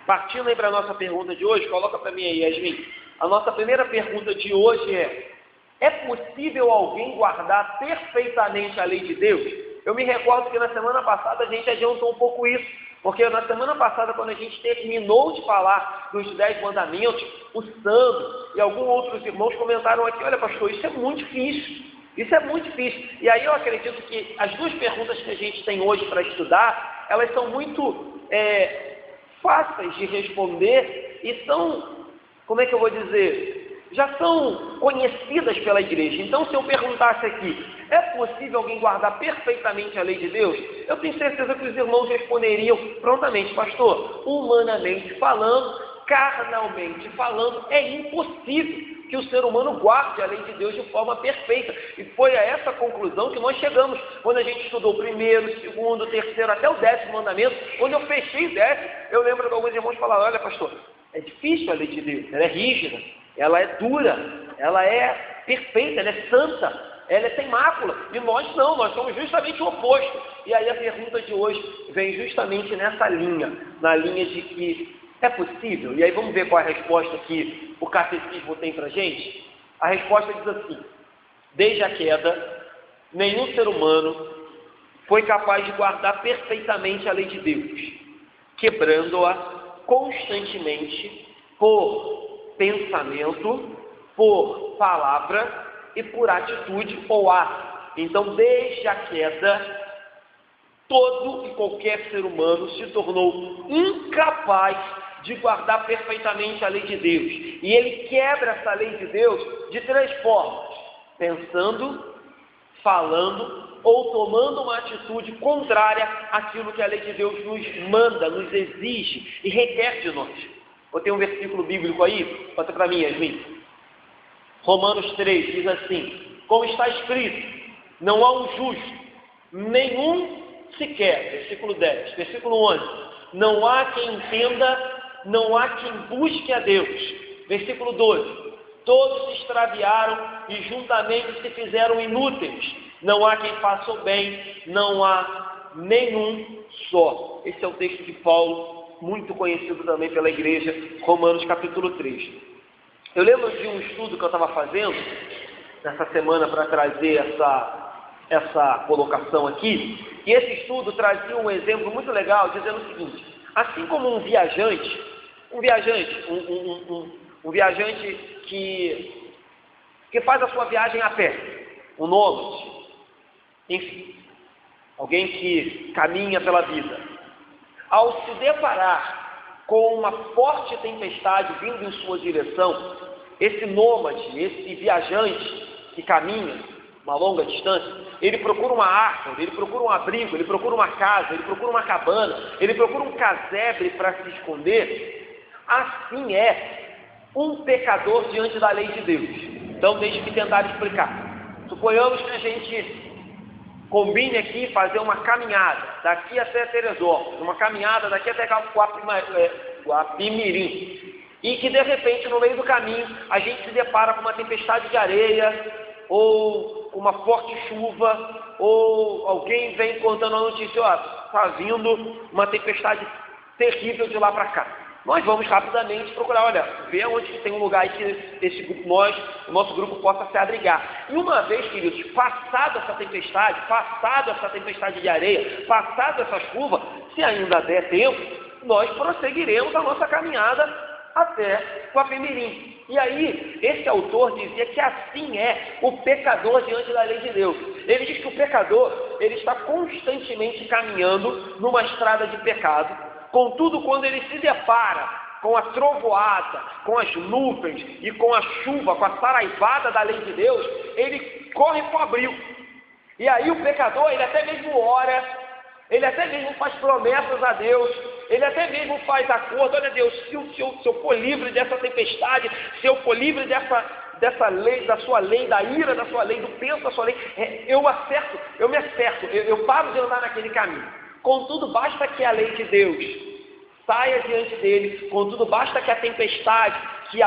Partindo aí para a nossa pergunta de hoje, coloca para mim aí, Yasmin. A nossa primeira pergunta de hoje é possível alguém guardar perfeitamente a lei de Deus? Eu me recordo que na semana passada a gente adiantou um pouco isso, porque na semana passada, quando a gente terminou de falar dos 10 mandamentos, o Sandro e alguns outros irmãos comentaram aqui, olha pastor, isso é muito difícil. Isso é muito difícil. E aí eu acredito que as duas perguntas que a gente tem hoje para estudar, elas são muito fáceis de responder e são, como é que eu vou dizer, já são conhecidas pela igreja. Então, se eu perguntasse aqui, é possível alguém guardar perfeitamente a lei de Deus? Eu tenho certeza que os irmãos responderiam prontamente, pastor, humanamente falando, carnalmente falando, é impossível que o ser humano guarde a lei de Deus de forma perfeita. E foi a essa conclusão que nós chegamos, quando a gente estudou o primeiro, o segundo, o terceiro, até o 10º mandamento. Quando eu fechei o 10º, eu lembro que alguns irmãos falaram, olha pastor, é difícil a lei de Deus, ela é rígida, ela é dura, ela é perfeita, ela é santa, ela é sem mácula. E nós não, nós somos justamente o oposto. E aí a pergunta de hoje vem justamente nessa linha, na linha de que é possível? E aí vamos ver qual é a resposta que o catecismo tem para a gente? A resposta diz assim, desde a queda, nenhum ser humano foi capaz de guardar perfeitamente a lei de Deus, quebrando-a constantemente por pensamento, por palavra e por atitude ou ato. Então, desde a queda, todo e qualquer ser humano se tornou incapaz de guardar perfeitamente a lei de Deus. E ele quebra essa lei de Deus de 3 formas: pensando, falando ou tomando uma atitude contrária àquilo que a lei de Deus nos manda, nos exige e requer de nós. Eu tenho um versículo bíblico aí, bota para mim, Yasmin. Romanos 3 diz assim, como está escrito, não há um justo, nenhum sequer, versículo 10, versículo 11, não há quem entenda, não há quem busque a Deus, versículo 12, todos se extraviaram e juntamente se fizeram inúteis, não há quem faça o bem, não há nenhum só. Esse é o texto de Paulo, muito conhecido também pela igreja, Romanos capítulo 3. Eu lembro de um estudo que eu estava fazendo nessa semana para trazer essa colocação aqui, e esse estudo trazia um exemplo muito legal, dizendo o seguinte, assim como um viajante que faz a sua viagem a pé, um nômade, enfim, alguém que caminha pela vida, ao se deparar com uma forte tempestade vindo em sua direção, esse nômade, esse viajante que caminha uma longa distância, ele procura uma árvore, ele procura um abrigo, ele procura uma casa, ele procura uma cabana, ele procura um casebre para se esconder. Assim é um pecador diante da lei de Deus. Então deixe-me tentar explicar. Suponhamos que a gente combine aqui fazer uma caminhada daqui até Teresópolis, uma caminhada daqui até Guapimirim, e que de repente no meio do caminho a gente se depara com uma tempestade de areia, ou uma forte chuva, ou alguém vem contando a notícia, está vindo uma tempestade terrível de lá para cá. Nós vamos rapidamente procurar, ver onde tem um lugar que o nosso grupo possa se abrigar. E uma vez, queridos, passada essa tempestade de areia, passada essa chuva, se ainda der tempo, nós prosseguiremos a nossa caminhada até Guapimirim. E aí, esse autor dizia que assim é o pecador diante da lei de Deus. Ele diz que o pecador, ele está constantemente caminhando numa estrada de pecado, contudo, quando ele se depara com a trovoada, com as nuvens e com a chuva, com a saraivada da lei de Deus, ele corre para o abrigo. E aí o pecador, ele até mesmo ora, ele até mesmo faz promessas a Deus, ele até mesmo faz acordo, olha Deus, se eu for livre dessa tempestade, se eu for livre dessa lei, da sua lei, da ira da sua lei, do peso da sua lei, eu me acerto, eu paro de andar naquele caminho. Contudo, basta que a lei de Deus saia diante dele, contudo, basta que a tempestade, que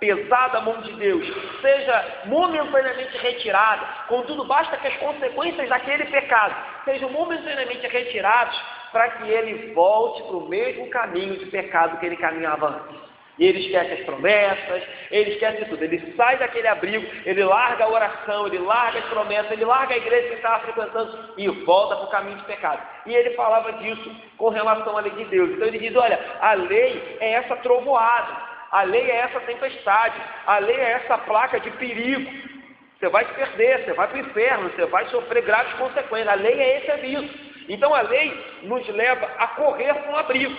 pesada à mão de Deus, seja momentaneamente retirada, contudo basta que as consequências daquele pecado sejam momentaneamente retiradas para que ele volte para o mesmo caminho de pecado que ele caminhava antes. E ele esquece as promessas, ele esquece tudo, ele sai daquele abrigo, ele larga a oração, ele larga as promessas, ele larga a igreja que ele estava frequentando e volta para o caminho de pecado. E ele falava disso com relação à lei de Deus. Então ele diz, olha, a lei é essa trovoada, a lei é essa tempestade, a lei é essa placa de perigo. Você vai se perder, você vai para o inferno, você vai sofrer graves consequências. A lei é esse aviso. Então a lei nos leva a correr para um abrigo.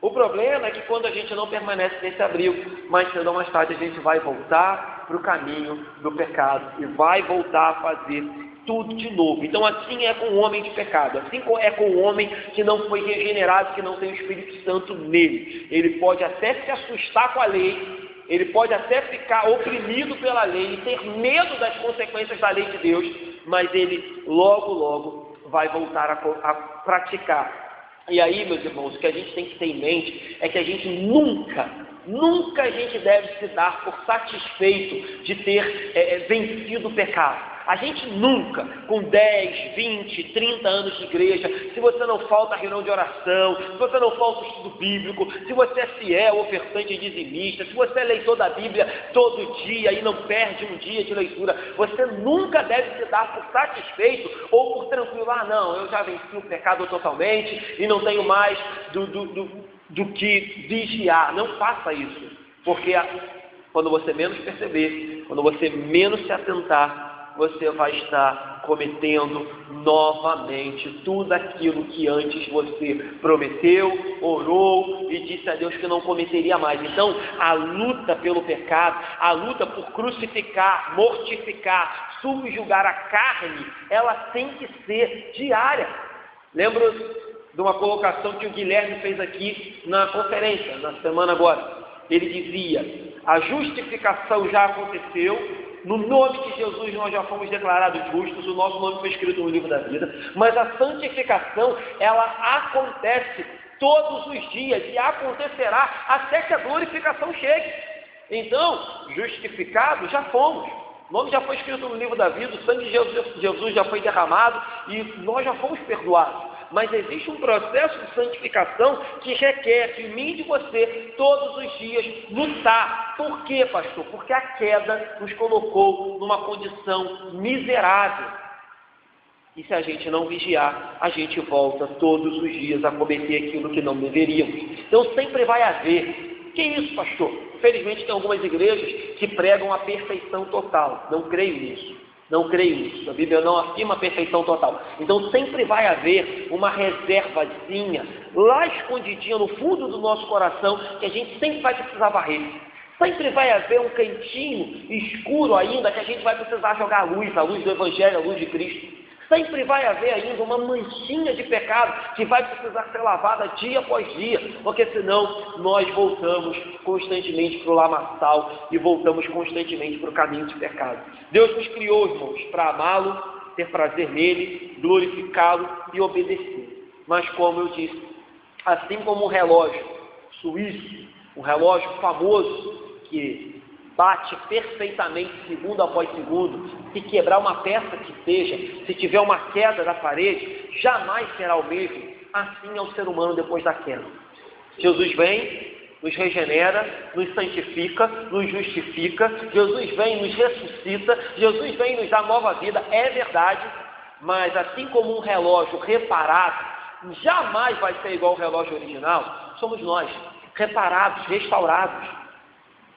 O problema é que quando a gente não permanece nesse abrigo, mais cedo ou mais tarde a gente vai voltar para o caminho do pecado e vai voltar a fazer tudo de novo. Então assim é com o homem de pecado, assim é com o homem que não foi regenerado, que não tem o Espírito Santo nele. Ele pode até se assustar com a lei, ele pode até ficar oprimido pela lei e ter medo das consequências da lei de Deus, mas ele logo vai voltar a praticar. E aí, meus irmãos, o que a gente tem que ter em mente é que a gente nunca a gente deve se dar por satisfeito de ter vencido o pecado. A gente nunca, com 10, 20, 30 anos de igreja, se você não falta a reunião de oração, se você não falta o estudo bíblico, se você é fiel, ofertante e dizimista, se você é leitor da Bíblia todo dia e não perde um dia de leitura, você nunca deve se dar por satisfeito ou por tranquilo. Ah, não, eu já venci o pecado totalmente e não tenho mais do que vigiar. Não faça isso, porque quando você menos perceber, quando você menos se atentar, você vai estar cometendo novamente tudo aquilo que antes você prometeu, orou e disse a Deus que não cometeria mais. Então, a luta pelo pecado, a luta por crucificar, mortificar, subjugar a carne, ela tem que ser diária. Lembro de uma colocação que o Guilherme fez aqui na conferência, na semana agora. Ele dizia, a justificação já aconteceu, no nome de Jesus nós já fomos declarados justos, o nosso nome foi escrito no livro da vida, mas a santificação, ela acontece todos os dias e acontecerá até que a glorificação chegue. Então, justificados já fomos, o nome já foi escrito no livro da vida, o sangue de Jesus já foi derramado e nós já fomos perdoados. Mas existe um processo de santificação que requer de mim e de você, todos os dias, lutar. Por quê, pastor? Porque a queda nos colocou numa condição miserável. E se a gente não vigiar, a gente volta todos os dias a cometer aquilo que não deveríamos. Então sempre vai haver. Que isso, pastor? Infelizmente tem algumas igrejas que pregam a perfeição total. Não creio nisso. Não creio nisso, a Bíblia não afirma a perfeição total. Então sempre vai haver uma reservazinha, lá escondidinha no fundo do nosso coração, que a gente sempre vai precisar varrer. Sempre vai haver um cantinho escuro ainda, que a gente vai precisar jogar a luz do Evangelho, a luz de Cristo. Sempre vai haver ainda uma manchinha de pecado que vai precisar ser lavada dia após dia, porque senão nós voltamos constantemente para o lamaçal e voltamos constantemente para o caminho de pecado. Deus nos criou, irmãos, para amá-lo, ter prazer nele, glorificá-lo e obedecer. Mas como eu disse, assim como um relógio suíço, um relógio famoso que bate perfeitamente segundo após segundo, se quebrar uma peça que seja, se tiver uma queda da parede, jamais será o mesmo. Assim é o ser humano depois da queda. Jesus vem, nos regenera, nos santifica, nos justifica, Jesus vem, nos ressuscita, Jesus vem, nos dá nova vida, é verdade, mas assim como um relógio reparado, jamais vai ser igual ao relógio original, somos nós, reparados, restaurados,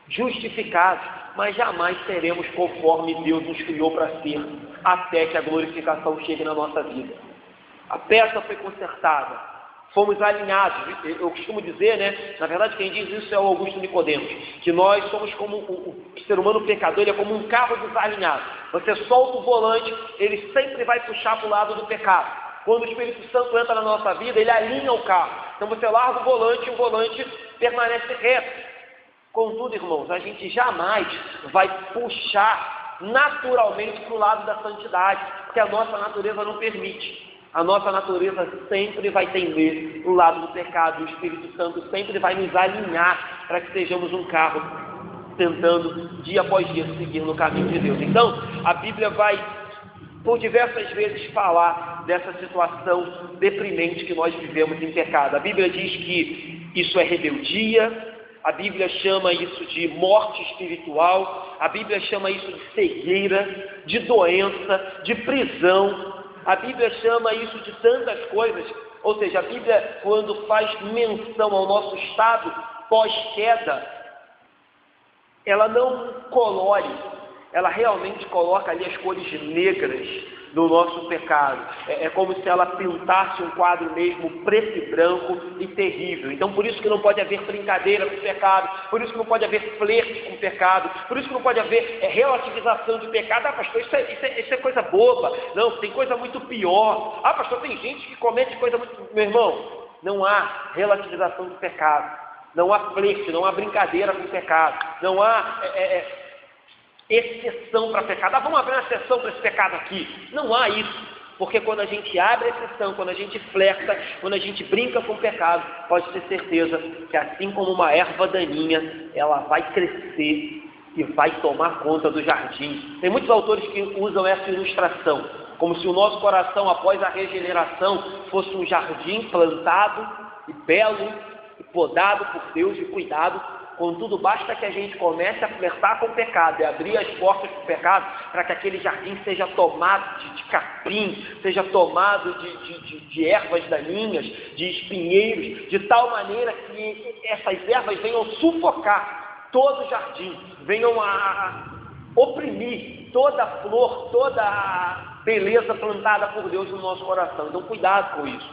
justificados, mas jamais seremos conforme Deus nos criou para ser, até que a glorificação chegue na nossa vida. A peça foi consertada, fomos alinhados. Eu costumo dizer, né? Na verdade quem diz isso é o Augusto Nicodemos, que nós somos como o ser humano pecador, ele é como um carro desalinhado. Você solta o volante, ele sempre vai puxar para o lado do pecado. Quando o Espírito Santo entra na nossa vida, ele alinha o carro. Então você larga o volante e o volante permanece reto. Contudo, irmãos, a gente jamais vai puxar naturalmente para o lado da santidade, porque a nossa natureza não permite. A nossa natureza sempre vai tender para o lado do pecado. O Espírito Santo sempre vai nos alinhar para que sejamos um carro tentando dia após dia seguir no caminho de Deus. Então, a Bíblia vai por diversas vezes falar dessa situação deprimente que nós vivemos em pecado. A Bíblia diz que isso é rebeldia, a Bíblia chama isso de morte espiritual, a Bíblia chama isso de cegueira, de doença, de prisão, a Bíblia chama isso de tantas coisas. Ou seja, a Bíblia, quando faz menção ao nosso estado pós-queda, ela não colore, ela realmente coloca ali as cores negras do nosso pecado. É como se ela pintasse um quadro mesmo preto e branco e terrível. Então, por isso que não pode haver brincadeira com o pecado, por isso que não pode haver flerte com o pecado, por isso que não pode haver relativização de pecado. Ah, pastor, isso é coisa boba. Não, tem coisa muito pior. Ah, pastor, tem gente que comete coisa muito... Meu irmão, não há relativização do pecado, não há flerte, não há brincadeira com o pecado, não há... exceção para pecado. Ah, vamos abrir uma exceção para esse pecado aqui. Não há isso, porque quando a gente abre a exceção, quando a gente flerta, quando a gente brinca com o pecado, pode ter certeza que assim como uma erva daninha, ela vai crescer e vai tomar conta do jardim. Tem muitos autores que usam essa ilustração, como se o nosso coração, após a regeneração, fosse um jardim plantado e belo e podado por Deus e cuidado. Contudo, basta que a gente comece a flertar com o pecado e abrir as portas para o pecado, para que aquele jardim seja tomado de capim, seja tomado de ervas daninhas, de espinheiros, de tal maneira que essas ervas venham sufocar todo o jardim, venham a oprimir toda a flor, toda a beleza plantada por Deus no nosso coração. Então, cuidado com isso.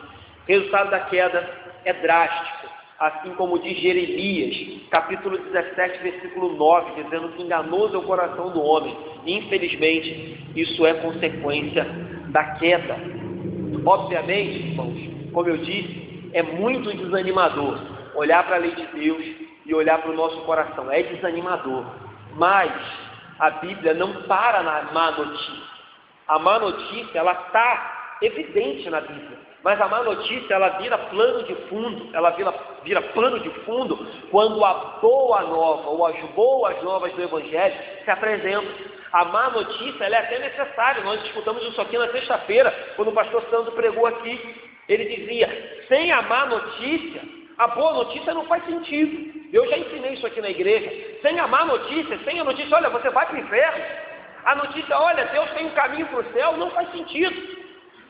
O resultado da queda é drástico. Assim como diz Jeremias, capítulo 17, versículo 9, dizendo que enganoso é o coração do homem. Infelizmente, isso é consequência da queda. Obviamente, irmãos, como eu disse, é muito desanimador olhar para a lei de Deus e olhar para o nosso coração. É desanimador. Mas a Bíblia não para na má notícia. A má notícia, ela está evidente na Bíblia. Mas a má notícia, ela vira plano de fundo, quando a boa nova, ou as boas novas do Evangelho se apresentam. A má notícia, ela é até necessária. Nós discutamos isso aqui na sexta-feira, quando o pastor Sandro pregou aqui. Ele dizia, sem a má notícia, a boa notícia não faz sentido. Eu já ensinei isso aqui na igreja. Sem a má notícia, sem a notícia, olha, você vai para o inferno. A notícia, olha, Deus tem um caminho para o céu, não faz sentido.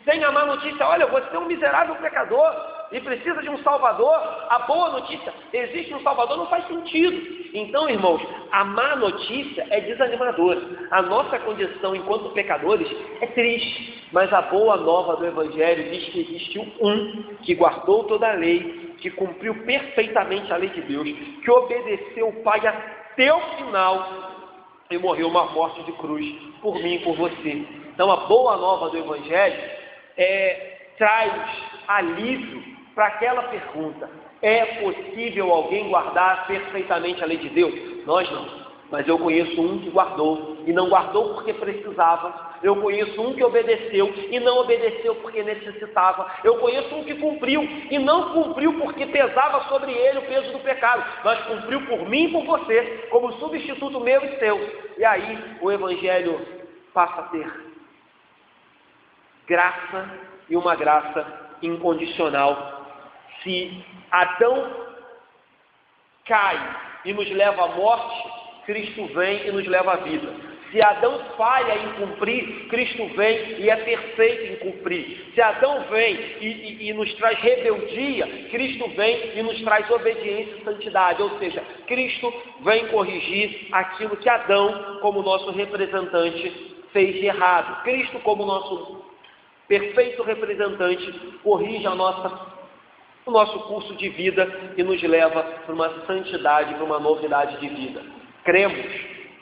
Sem a má notícia, olha, você é um miserável pecador e precisa de um Salvador. A boa notícia, existe um Salvador, não faz sentido. Então, irmãos, a má notícia é desanimadora. A nossa condição enquanto pecadores é triste. Mas a boa nova do Evangelho diz que existiu um que guardou toda a lei, que cumpriu perfeitamente a lei de Deus, que obedeceu o Pai até o final e morreu uma morte de cruz por mim e por você. Então, a boa nova do Evangelho traz alívio para aquela pergunta: é possível alguém guardar perfeitamente a lei de Deus? Nós não, mas eu conheço um que guardou, e não guardou porque precisava. Eu conheço um que obedeceu, e não obedeceu porque necessitava. Eu conheço um que cumpriu, e não cumpriu porque pesava sobre ele o peso do pecado, mas cumpriu por mim e por você, como substituto meu e seu. E aí o Evangelho passa a ter graça, e uma graça incondicional. Se Adão cai e nos leva à morte, Cristo vem e nos leva à vida. Se Adão falha em cumprir, Cristo vem e é perfeito em cumprir. Se Adão vem e nos traz rebeldia, Cristo vem e nos traz obediência e santidade. Ou seja, Cristo vem corrigir aquilo que Adão, como nosso representante, fez de errado. Cristo, como nosso perfeito representante, corrige o nosso curso de vida e nos leva para uma santidade, para uma novidade de vida. Cremos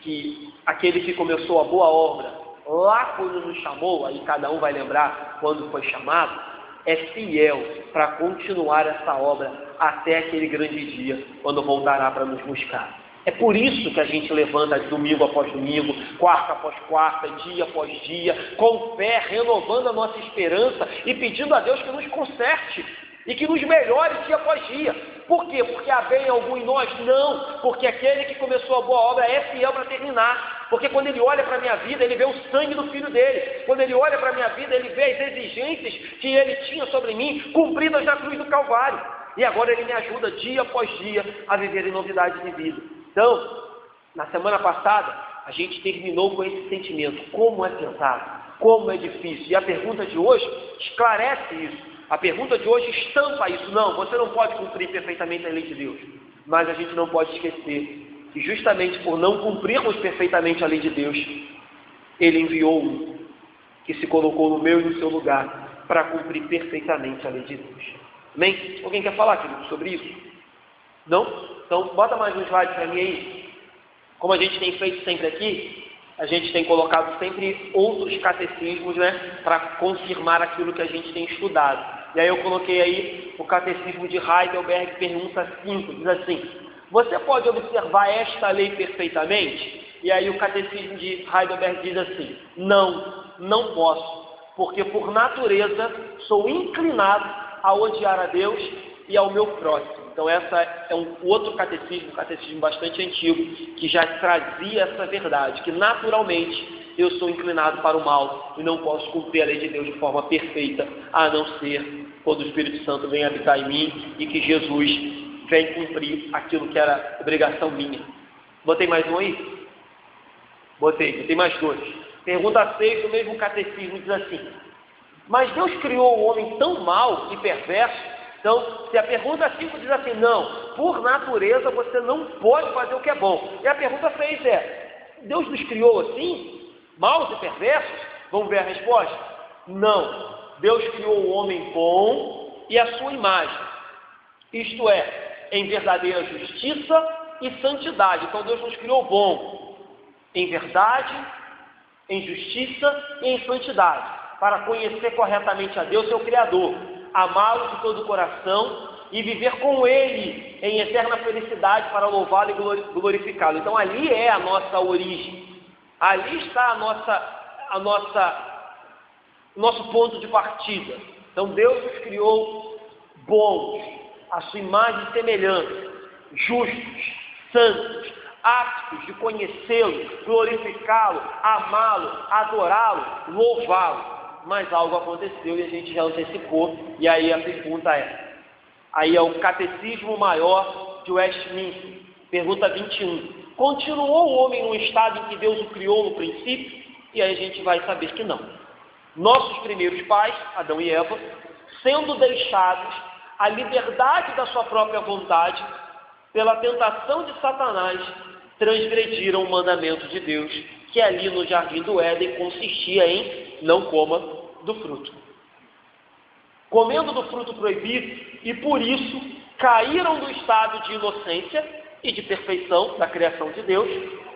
que aquele que começou a boa obra lá quando nos chamou, aí cada um vai lembrar quando foi chamado, é fiel para continuar essa obra até aquele grande dia, quando voltará para nos buscar. É por isso que a gente levanta domingo após domingo, quarta após quarta, dia após dia, com fé, renovando a nossa esperança e pedindo a Deus que nos conserte e que nos melhore dia após dia. Por quê? Porque há bem algum em nós? Não, porque aquele que começou a boa obra é fiel para terminar. Porque quando ele olha para a minha vida, ele vê o sangue do Filho dele. Quando ele olha para a minha vida, ele vê as exigências que ele tinha sobre mim, cumpridas na cruz do Calvário. E agora ele me ajuda dia após dia a viver em novidade de vida. Então, na semana passada, a gente terminou com esse sentimento. Como é pesado, como é difícil. E a pergunta de hoje esclarece isso. A pergunta de hoje estampa isso. Não, você não pode cumprir perfeitamente a lei de Deus. Mas a gente não pode esquecer que justamente por não cumprirmos perfeitamente a lei de Deus, Ele enviou um que se colocou no meu e no seu lugar para cumprir perfeitamente a lei de Deus. Amém? Alguém quer falar, querido, sobre isso? Não? Então, bota mais um slide para mim aí. Como a gente tem feito sempre aqui, a gente tem colocado sempre outros catecismos, né, para confirmar aquilo que a gente tem estudado. E aí eu coloquei aí o catecismo de Heidelberg, pergunta 5, diz assim: você pode observar esta lei perfeitamente? E aí o catecismo de Heidelberg diz assim: não posso, porque por natureza sou inclinado a odiar a Deus e ao meu próximo. Então essa é um outro catecismo bastante antigo, que já trazia essa verdade, que naturalmente eu sou inclinado para o mal e não posso cumprir a lei de Deus de forma perfeita, a não ser quando o Espírito Santo vem habitar em mim e que Jesus vem cumprir aquilo que era obrigação minha. Botei mais um aí? Botei mais dois. Pergunta 6 do mesmo catecismo diz assim: mas Deus criou o homem tão mau e perverso. Então, se a pergunta 5 diz assim: não, por natureza você não pode fazer o que é bom. E a pergunta 6 é: Deus nos criou assim, maus e perversos? Vamos ver a resposta? Não, Deus criou o homem bom e a sua imagem. Isto é, em verdadeira justiça e santidade. Então Deus nos criou bom em verdade, em justiça e em santidade, para conhecer corretamente a Deus, seu Criador, amá-lo de todo o coração e viver com Ele em eterna felicidade para louvá-lo e glorificá-lo. Então ali é a nossa origem, ali está nosso ponto de partida. Então Deus nos criou bons, a sua imagem e semelhança, justos, santos, aptos de conhecê-lo, glorificá-lo, amá-lo, adorá-lo, louvá-lo. Mas algo aconteceu e a gente já antecipou, e aí a pergunta aí é o Catecismo Maior de Westminster, pergunta 21. Continuou o homem no estado em que Deus o criou no princípio? E aí a gente vai saber que não. Nossos primeiros pais, Adão e Eva, sendo deixados à liberdade da sua própria vontade, pela tentação de Satanás, transgrediram o mandamento de Deus, que ali no jardim do Éden consistia em não coma do fruto. Comendo do fruto proibido, e por isso caíram do estado de inocência e de perfeição da criação de Deus,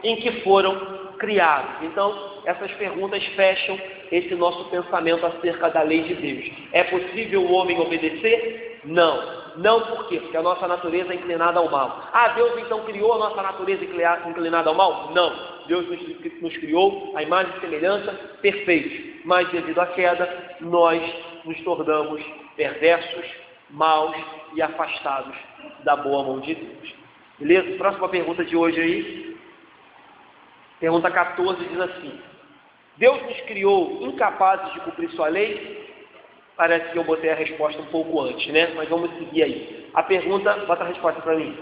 em que foram criados. Então, essas perguntas fecham esse nosso pensamento acerca da lei de Deus. É possível o homem obedecer? Não. Não por quê? Porque a nossa natureza é inclinada ao mal. Ah, Deus então criou a nossa natureza inclinada ao mal? Não. Deus nos criou a imagem e semelhança perfeitos. Mas devido à queda, nós nos tornamos perversos, maus e afastados da boa mão de Deus. Beleza? Próxima pergunta de hoje aí. Pergunta 14 diz assim: Deus nos criou incapazes de cumprir sua lei? Parece que eu botei a resposta um pouco antes, né? Mas vamos seguir aí. A pergunta, bota a resposta para mim.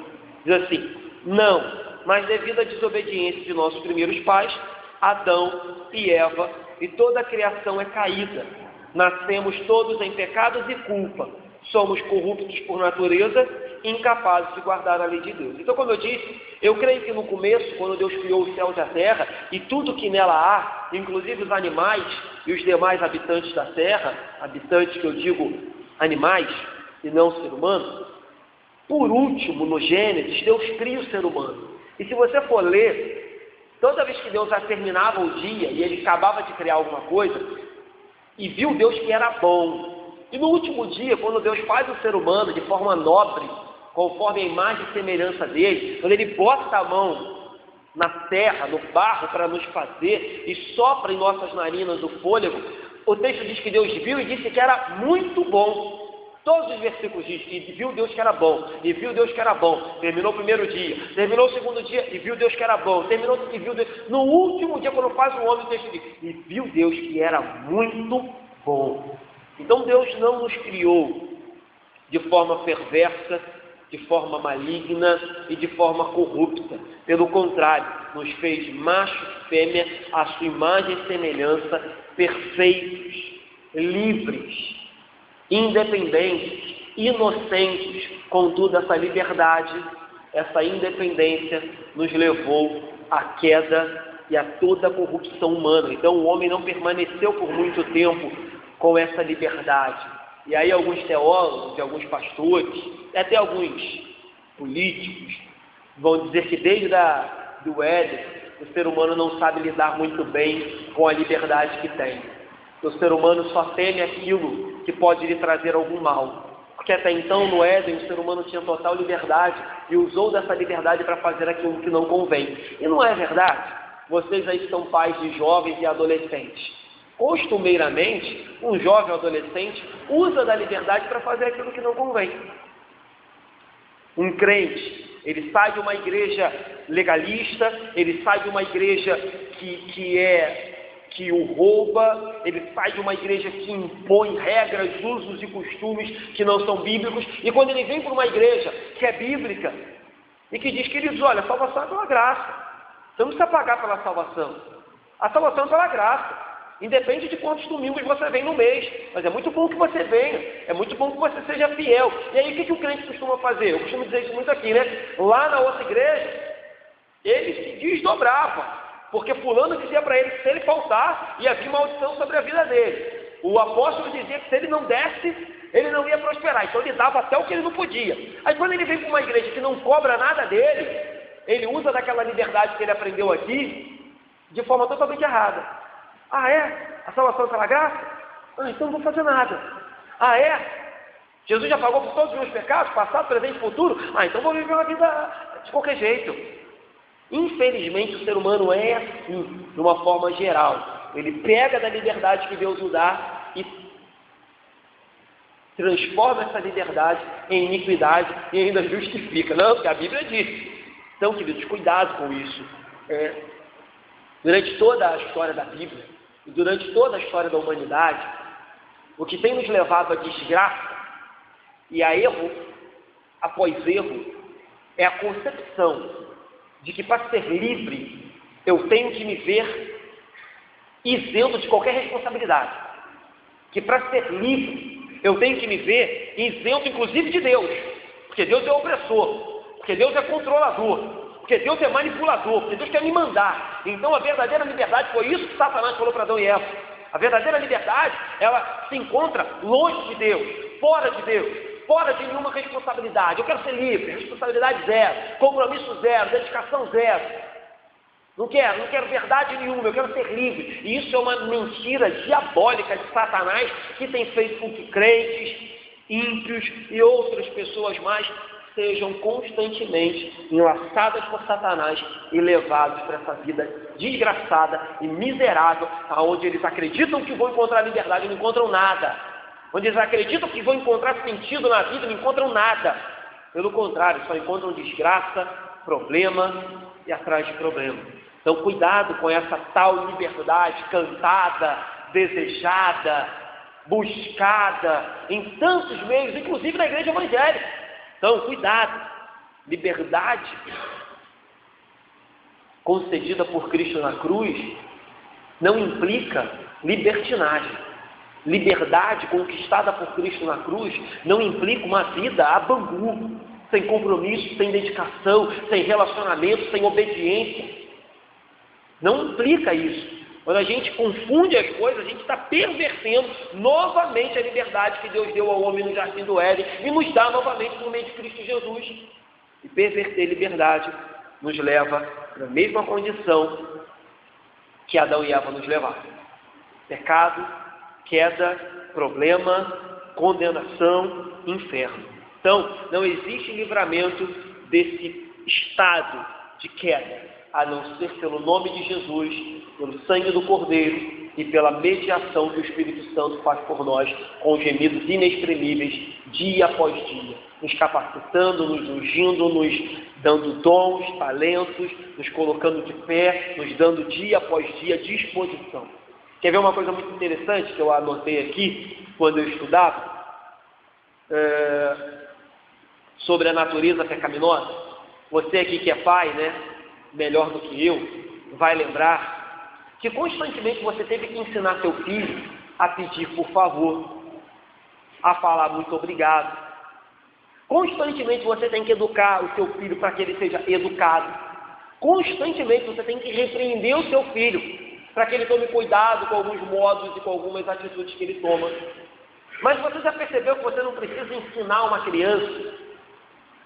Diz assim: não, mas devido à desobediência de nossos primeiros pais, Adão e Eva, e toda a criação é caída. Nascemos todos em pecados e culpa. Somos corruptos por natureza, incapazes de guardar a lei de Deus. Então, como eu disse, eu creio que no começo, quando Deus criou os céus e a terra, e tudo que nela há, inclusive os animais e os demais habitantes da terra, habitantes que eu digo animais e não ser humano, por último, no Gênesis, Deus cria o ser humano. E se você for ler, toda vez que Deus já terminava o dia e ele acabava de criar alguma coisa, e viu Deus que era bom. E no último dia, quando Deus faz o ser humano de forma nobre, conforme a imagem e semelhança dele, quando ele bota a mão na terra, no barro para nos fazer e sopra em nossas narinas o fôlego, o texto diz que Deus viu e disse que era muito bom. Todos os versículos dizem, e viu Deus que era bom, e viu Deus que era bom. Terminou o primeiro dia, terminou o segundo dia, e viu Deus que era bom, terminou e viu Deus. No último dia, quando faz o homem, o texto diz, e viu Deus que era muito bom. Então Deus não nos criou de forma perversa, de forma maligna e de forma corrupta. Pelo contrário, nos fez macho e fêmea, à sua imagem e semelhança, perfeitos, livres, independentes, inocentes. Contudo, essa liberdade, essa independência nos levou à queda e a toda a corrupção humana. Então o homem não permaneceu por muito tempo com essa liberdade. E aí alguns teólogos, alguns pastores, até alguns políticos vão dizer que desde do Éden o ser humano não sabe lidar muito bem com a liberdade que tem. O ser humano só teme aquilo que pode lhe trazer algum mal. Porque até então no Éden o ser humano tinha total liberdade e usou dessa liberdade para fazer aquilo que não convém. E não é verdade? Vocês aí são pais de jovens e adolescentes. Costumeiramente, um jovem ou adolescente usa da liberdade para fazer aquilo que não convém. Um crente, ele sai de uma igreja legalista, ele sai de uma igreja que o rouba, ele sai de uma igreja que impõe regras, usos e costumes que não são bíblicos, e quando ele vem para uma igreja que é bíblica, e que diz, queridos, olha, a salvação é pela graça, você não precisa pagar pela salvação, a salvação é pela graça. Independe de quantos domingos você vem no mês, mas é muito bom que você venha, é muito bom que você seja fiel. E aí o que o crente costuma fazer? Eu costumo dizer isso muito aqui, né? Lá na outra igreja, ele se desdobrava, porque fulano dizia para ele que se ele faltar, ia vir maldição sobre a vida dele. O apóstolo dizia que se ele não desse, ele não ia prosperar, então ele dava até o que ele não podia. Aí quando ele vem para uma igreja que não cobra nada dele, ele usa daquela liberdade que ele aprendeu aqui, de forma totalmente errada. Ah, é? A salvação é pela graça? Ah, então não vou fazer nada. Ah, é? Jesus já pagou por todos os meus pecados, passado, presente e futuro? Ah, então vou viver uma vida de qualquer jeito. Infelizmente, o ser humano é assim, de uma forma geral. Ele pega da liberdade que Deus nos dá e transforma essa liberdade em iniquidade e ainda justifica. Não, porque a Bíblia diz. Então, queridos, cuidado com isso. Durante toda a história da Bíblia, e durante toda a história da humanidade, o que tem nos levado à desgraça e a erro após erro é a concepção de que para ser livre eu tenho que me ver isento de qualquer responsabilidade. Que para ser livre eu tenho que me ver isento inclusive de Deus, porque Deus é opressor, porque Deus é controlador, porque Deus é manipulador, porque Deus quer me mandar. Então a verdadeira liberdade, foi isso que Satanás falou para Adão e Eva. A verdadeira liberdade, ela se encontra longe de Deus, fora de nenhuma responsabilidade. Eu quero ser livre, responsabilidade zero, compromisso zero, dedicação zero. Não quero verdade nenhuma, eu quero ser livre. E isso é uma mentira diabólica de Satanás, que tem feito com que crentes, ímpios e outras pessoas mais sejam constantemente enlaçadas por Satanás e levados para essa vida desgraçada e miserável, aonde eles acreditam que vão encontrar liberdade e não encontram nada, onde eles acreditam que vão encontrar sentido na vida e não encontram nada. Pelo contrário, só encontram desgraça, problema e atrás de problema. Então cuidado com essa tal liberdade cantada, desejada, buscada em tantos meios, inclusive na igreja evangélica. Então, cuidado, liberdade concedida por Cristo na cruz não implica libertinagem. Liberdade conquistada por Cristo na cruz não implica uma vida a bambu, sem compromisso, sem dedicação, sem relacionamento, sem obediência. Não implica isso. Quando a gente confunde as coisas, a gente está pervertendo novamente a liberdade que Deus deu ao homem no jardim do Éden e nos dá novamente por meio de Cristo Jesus. E perverter liberdade nos leva para a mesma condição que Adão e Eva nos levaram. Pecado, queda, problema, condenação, inferno. Então, não existe livramento desse estado de queda, a não ser pelo nome de Jesus, pelo sangue do Cordeiro e pela mediação que o Espírito Santo faz por nós, com gemidos inexprimíveis, dia após dia, nos capacitando, nos ungindo, nos dando dons, talentos, nos colocando de pé, nos dando dia após dia disposição. Quer ver uma coisa muito interessante que eu anotei aqui, quando eu estudava, sobre a natureza pecaminosa? Você aqui que é pai, né, melhor do que eu, vai lembrar que constantemente você teve que ensinar seu filho a pedir por favor, a falar muito obrigado. Constantemente você tem que educar o seu filho para que ele seja educado. Constantemente você tem que repreender o seu filho para que ele tome cuidado com alguns modos e com algumas atitudes que ele toma. Mas você já percebeu que você não precisa ensinar uma criança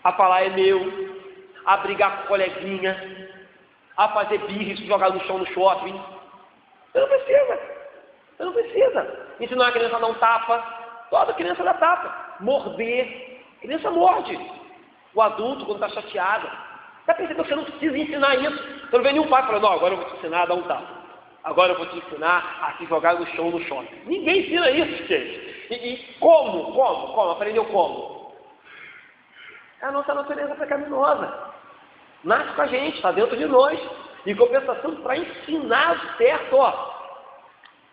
a falar é meu, a brigar com o coleguinha, a fazer birra e se jogar no chão no shopping? Você não precisa. Você não precisa ensinar a criança a dar um tapa. Toda criança dá tapa. Morder. A criança morde. O adulto, quando está chateado. Você percebeu que você não precisa ensinar isso? Você não vê nenhum pai falando, não, agora eu vou te ensinar a dar um tapa. Agora eu vou te ensinar a se jogar no chão no shopping. Ninguém ensina isso, gente. E como? Como? Aprendeu como? É a nossa natureza pecaminosa. Nasce com a gente, está dentro de nós. Em compensação, para ensinar certo,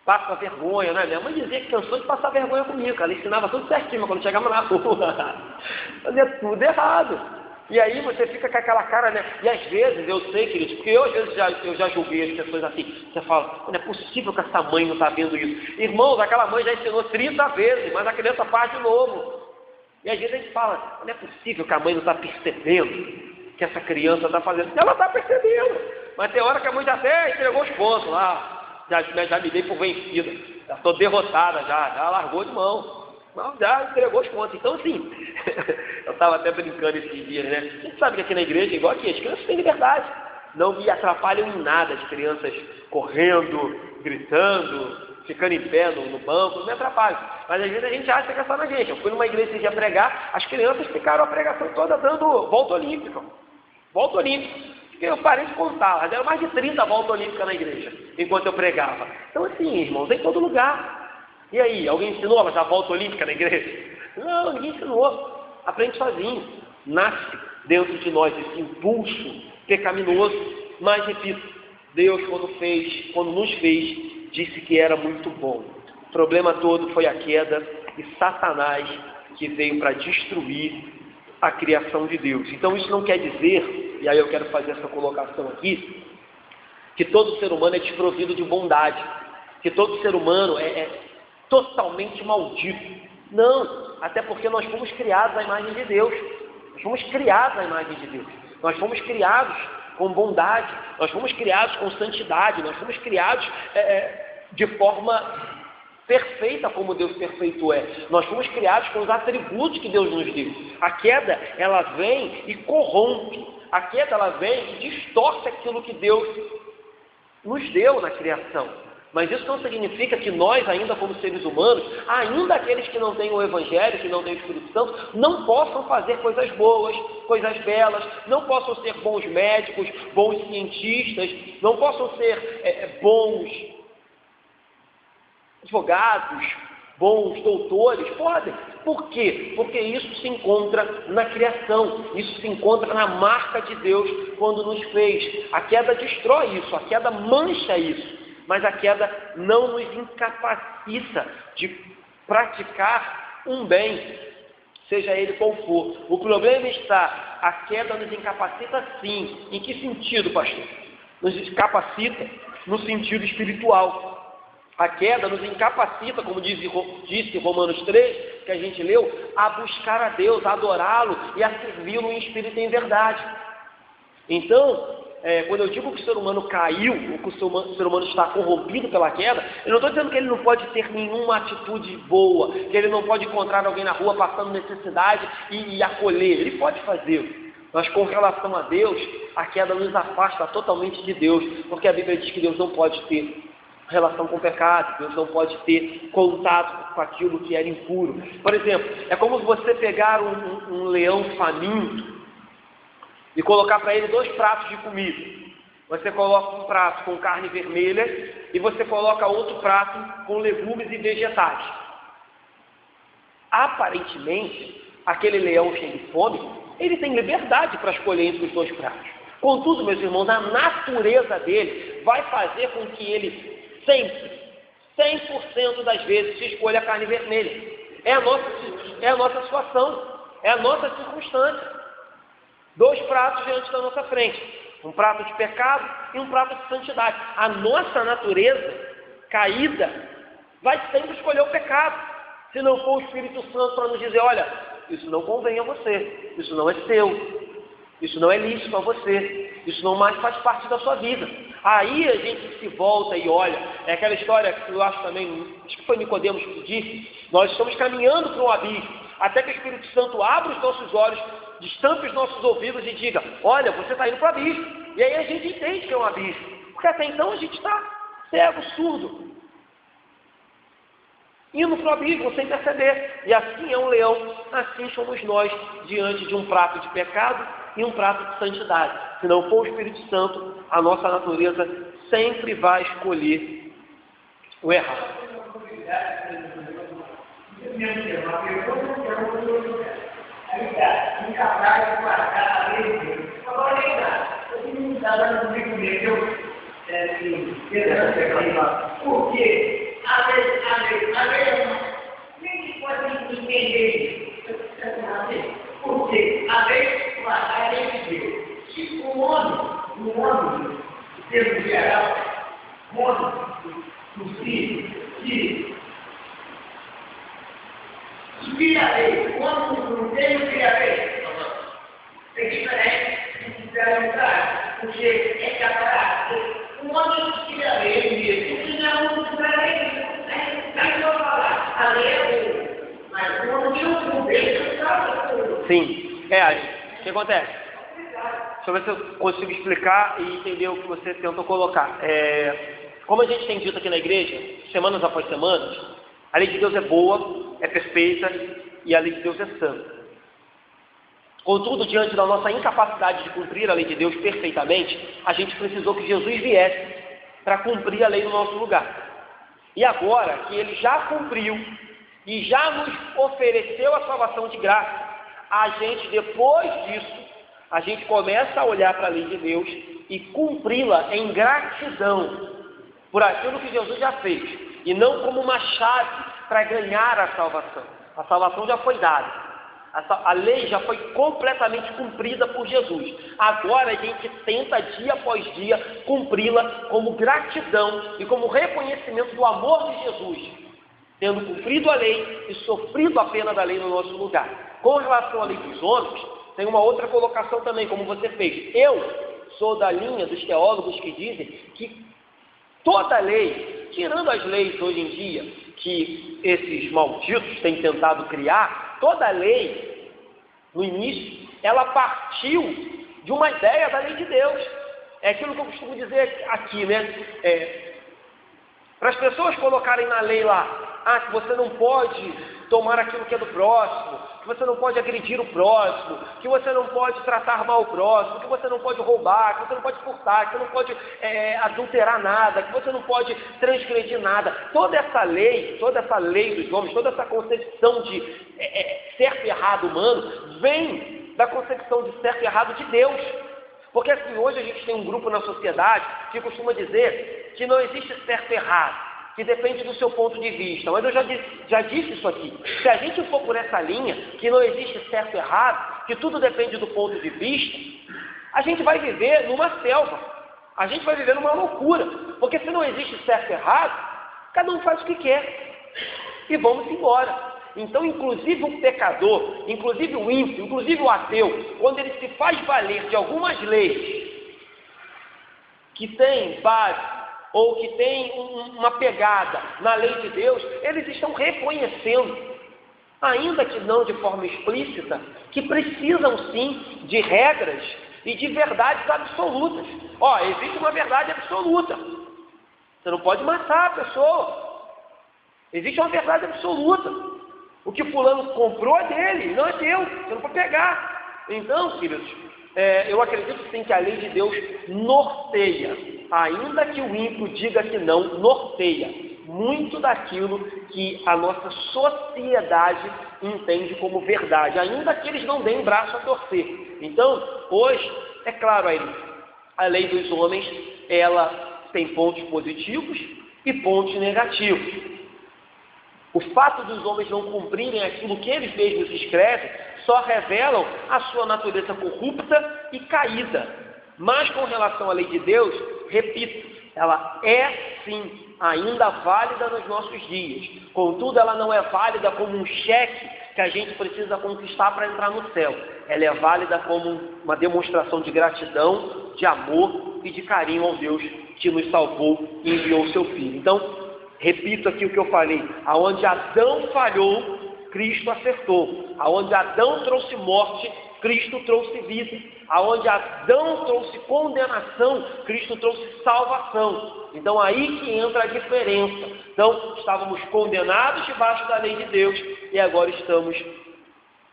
passa vergonha, né? Minha mãe dizia que cansou de passar vergonha comigo. Ela ensinava tudo certinho, mas quando chegava na rua, fazia tudo errado. E aí você fica com aquela cara, né? E às vezes, eu sei, queridos, porque eu às vezes eu já julguei as pessoas assim. Você fala, não é possível que essa mãe não está vendo isso. Irmãos, aquela mãe já ensinou 30 vezes, mas a criança faz de novo. E às vezes a gente fala, não é possível que a mãe não está percebendo que essa criança está fazendo. Ela está percebendo. Mas tem hora que a mãe já até entregou os pontos lá. Já me dei por vencida. Já estou derrotada, já largou de mão. Mas já entregou os pontos. Então, assim, eu estava até brincando esses dias, né? A gente sabe que aqui na igreja, igual aqui, as crianças têm liberdade. Não me atrapalham em nada as crianças correndo, gritando, ficando em pé no banco, não me atrapalham. Mas às vezes a gente acha que é só na gente. Eu fui numa igreja esse dia pregar, as crianças ficaram a pregação toda dando volta olímpica. Volta olímpica. Eu parei de contar, mas eram mais de 30 voltas olímpicas na igreja, enquanto eu pregava. Então, assim, irmãos, em todo lugar. E aí, alguém ensinou a dar volta olímpica na igreja? Não, ninguém ensinou. Aprende sozinho. Nasce dentro de nós esse impulso pecaminoso. Mas, repito, Deus, quando nos fez, disse que era muito bom. O problema todo foi a queda e Satanás que veio para destruir a criação de Deus. Então, isso não quer dizer, e aí eu quero fazer essa colocação aqui, que todo ser humano é desprovido de bondade, que todo ser humano é totalmente maldito. Não, até porque nós fomos criados à imagem de Deus. Nós fomos criados à imagem de Deus. Nós fomos criados com bondade. Nós fomos criados com santidade. Nós fomos criados de forma perfeita como Deus perfeito é. Nós fomos criados com os atributos que Deus nos deu. A queda, ela vem e corrompe. A queda, ela vem e distorce aquilo que Deus nos deu na criação. Mas isso não significa que nós, ainda como seres humanos, ainda aqueles que não têm o Evangelho, que não têm o Espírito Santo, não possam fazer coisas boas, coisas belas, não possam ser bons médicos, bons cientistas, não possam ser bons advogados, bons doutores. Podem. Por quê? Porque isso se encontra na criação, isso se encontra na marca de Deus quando nos fez. A queda destrói isso, a queda mancha isso. Mas a queda não nos incapacita de praticar um bem, seja ele qual for. O problema está, a queda nos incapacita sim. Em que sentido, pastor? Nos incapacita no sentido espiritual. A queda nos incapacita, como disse Romanos 3, que a gente leu, a buscar a Deus, a adorá-lo e a servi-lo em espírito e em verdade. Então, quando eu digo que o ser humano caiu, ou que o ser humano está corrompido pela queda, eu não estou dizendo que ele não pode ter nenhuma atitude boa, que ele não pode encontrar alguém na rua passando necessidade e acolher. Ele pode fazer. Mas com relação a Deus, a queda nos afasta totalmente de Deus, porque a Bíblia diz que Deus não pode ter relação com o pecado, Deus não pode ter contato com aquilo que era impuro. Por exemplo, é como se você pegar um leão faminto e colocar para ele 2 pratos de comida. Você coloca um prato com carne vermelha e você coloca outro prato com legumes e vegetais. Aparentemente, aquele leão cheio de fome, ele tem liberdade para escolher entre os dois pratos. Contudo, meus irmãos, a natureza dele vai fazer com que ele sempre, 100% das vezes, se escolha a carne vermelha. É a nossa situação, é a nossa circunstância. Dois pratos diante da nossa frente. Um prato de pecado e um prato de santidade. A nossa natureza caída vai sempre escolher o pecado. Se não for o Espírito Santo para nos dizer, olha, isso não convém a você, isso não é seu, isso não é lícito a você, isso não mais faz parte da sua vida. Aí a gente se volta e olha, é aquela história que eu acho também, acho que foi Nicodemos que disse, nós estamos caminhando para um abismo, até que o Espírito Santo abra os nossos olhos, destampe os nossos ouvidos e diga, olha, você está indo para o abismo. E aí a gente entende que é um abismo, porque até então a gente está cego, surdo, indo para o abismo sem perceber. E assim é um leão, assim somos nós diante de um prato de pecado e um prato de santidade. Se não for o Espírito Santo, a nossa natureza sempre vai escolher o errado. Incapaz de guardar a lei de Deus. Agora, você não está dando comigo mesmo, porque a lei nem pode entender porque a lei guardar a lei de Deus. Se o homem, em termos geral, o homem, o filho, subir a lei, quando não tem o que a lei, tem diferente de entrar, porque é capaz, o homem subir a lei mesmo, não subir a lei, não vou falar, a lei é lei, mas o homem não deixa, sabe? Sim, o que acontece? Deixa eu ver se eu consigo explicar e entender o que você tentou colocar. Como a gente tem dito aqui na igreja, semanas após semanas, a lei de Deus é boa, é perfeita e a lei de Deus é santa. Contudo, diante da nossa incapacidade de cumprir a lei de Deus perfeitamente, a gente precisou que Jesus viesse para cumprir a lei no nosso lugar. E agora que ele já cumpriu e já nos ofereceu a salvação de graça, a gente, depois disso, a gente começa a olhar para a lei de Deus e cumpri-la em gratidão por aquilo que Jesus já fez, e não como uma chave para ganhar a salvação. A salvação já foi dada. A lei já foi completamente cumprida por Jesus. Agora a gente tenta, dia após dia, cumpri-la como gratidão e como reconhecimento do amor de Jesus, tendo cumprido a lei e sofrido a pena da lei no nosso lugar. Com relação à lei dos homens, tem uma outra colocação também, como você fez. Eu sou da linha dos teólogos que dizem que toda lei, tirando as leis hoje em dia, que esses malditos têm tentado criar, toda lei, no início, ela partiu de uma ideia da lei de Deus. É aquilo que eu costumo dizer aqui, né? Para as pessoas colocarem na lei lá, que você não pode tomar aquilo que é do próximo, que você não pode agredir o próximo, que você não pode tratar mal o próximo, que você não pode roubar, que você não pode furtar, que você não pode adulterar nada, que você não pode transgredir nada. Toda essa lei dos homens, toda essa concepção de certo e errado humano, vem da concepção de certo e errado de Deus. Porque assim, hoje a gente tem um grupo na sociedade que costuma dizer que não existe certo e errado, que depende do seu ponto de vista. Mas eu já disse isso aqui. Se a gente for por essa linha, que não existe certo e errado, que tudo depende do ponto de vista, a gente vai viver numa selva. A gente vai viver numa loucura. Porque se não existe certo e errado, cada um faz o que quer. E vamos embora. Então, inclusive o pecador, inclusive o ímpio, inclusive o ateu, quando ele se faz valer de algumas leis que têm base ou que têm uma pegada na lei de Deus, eles estão reconhecendo, ainda que não de forma explícita, que precisam sim de regras e de verdades absolutas. Existe uma verdade absoluta. Você não pode matar a pessoa. Existe uma verdade absoluta. O que fulano comprou é dele, não é teu. Você não pode pegar. Então, queridos, eu acredito sim que a lei de Deus norteia, ainda que o ímpio diga que não, norteia muito daquilo que a nossa sociedade entende como verdade, ainda que eles não deem braço a torcer. Então, hoje, é claro, a lei dos homens, ela tem pontos positivos e pontos negativos. O fato dos homens não cumprirem aquilo que eles mesmos escrevem só revelam a sua natureza corrupta e caída. Mas com relação à lei de Deus, repito, ela é sim ainda válida nos nossos dias. Contudo, ela não é válida como um cheque que a gente precisa conquistar para entrar no céu. Ela é válida como uma demonstração de gratidão, de amor e de carinho ao Deus que nos salvou e enviou o seu Filho. Então, repito aqui o que eu falei: aonde Adão falhou, Cristo acertou. Aonde Adão trouxe morte, Cristo trouxe vida. Aonde Adão trouxe condenação, Cristo trouxe salvação. Então aí que entra a diferença. Então, estávamos condenados debaixo da lei de Deus e agora estamos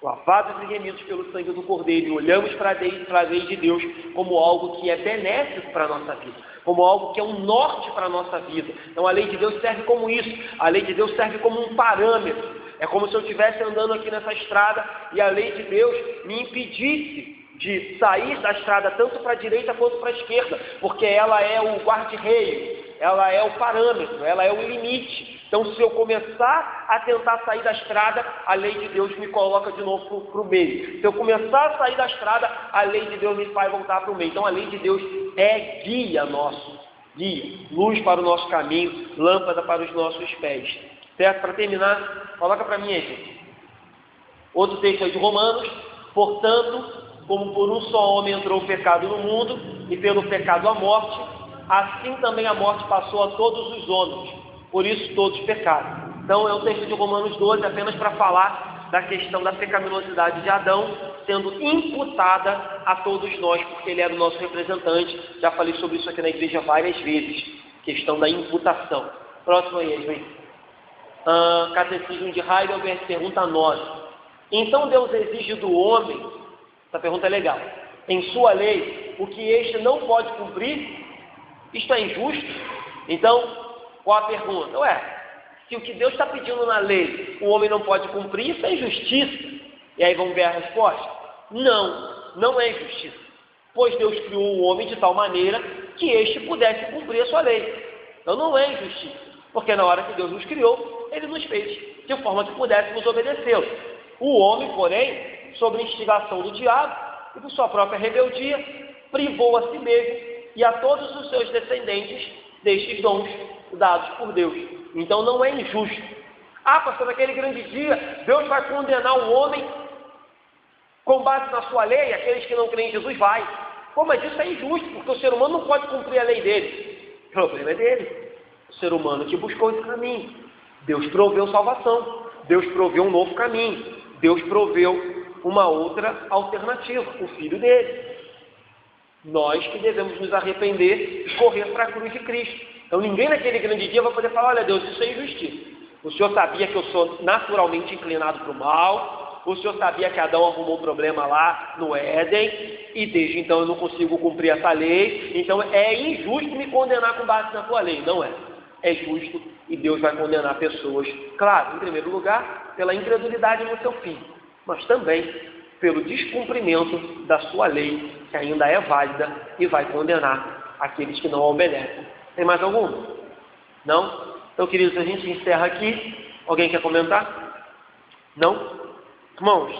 lavados e remidos pelo sangue do Cordeiro, e olhamos para a lei de Deus como algo que é benéfico para a nossa vida, como algo que é um norte para a nossa vida. Então a lei de Deus serve como isso, a lei de Deus serve como um parâmetro. É como se eu estivesse andando aqui nessa estrada e a lei de Deus me impedisse de sair da estrada tanto para a direita quanto para a esquerda, porque ela é o guarda-reio, ela é o parâmetro, ela é o limite. Então, se eu começar a tentar sair da estrada, a lei de Deus me coloca de novo para o meio. Se eu começar a sair da estrada, a lei de Deus me faz voltar para o meio. Então, a lei de Deus é guia nosso, guia, luz para o nosso caminho, lâmpada para os nossos pés. Certo? Para terminar, coloca para mim aí. Outro texto aí de Romanos: portanto, como por um só homem entrou o pecado no mundo, e pelo pecado a morte, assim também a morte passou a todos os homens, por isso todos pecaram. Então é o texto de Romanos 12, apenas para falar da questão da pecaminosidade de Adão sendo imputada a todos nós, porque ele era o nosso representante. Já falei sobre isso aqui na igreja várias vezes, questão da imputação. Próximo aí, Edwin. Catecismo de Heidelberg, pergunta 9. Então Deus exige do homem, essa pergunta é legal, em sua lei, o que este não pode cumprir? Isto é injusto? Então, qual a pergunta? Se o que Deus está pedindo na lei o homem não pode cumprir, isso é injustiça. E aí vamos ver a resposta? Não, não é injustiça, pois Deus criou o homem de tal maneira que este pudesse cumprir a sua lei. Então não é injustiça, porque na hora que Deus nos criou, Ele nos fez de forma que pudéssemos obedecê-lo. O homem, porém, sob instigação do diabo e por sua própria rebeldia, privou a si mesmo e a todos os seus descendentes destes dons dados por Deus. Então não é injusto. Pastor, naquele grande dia, Deus vai condenar o homem com base na sua lei, aqueles que não creem em Jesus vai. Mas isso é injusto, porque o ser humano não pode cumprir a lei dele. O problema é dele. O ser humano que buscou esse caminho. Deus proveu salvação. Deus proveu um novo caminho. Deus proveu uma outra alternativa, o Filho dele. Nós que devemos nos arrepender e correr para a cruz de Cristo. Então ninguém naquele grande dia vai poder falar: olha Deus, isso é injustiça. O Senhor sabia que eu sou naturalmente inclinado para o mal, o Senhor sabia que Adão arrumou um problema lá no Éden, e desde então eu não consigo cumprir essa lei, então é injusto me condenar com base na tua lei. Não é. É justo, e Deus vai condenar pessoas, claro, em primeiro lugar, pela incredulidade no seu Filho, mas também pelo descumprimento da sua lei, que ainda é válida, e vai condenar aqueles que não a obedecem. Tem mais algum? Não? Então, queridos, a gente encerra aqui. Alguém quer comentar? Não? Irmãos,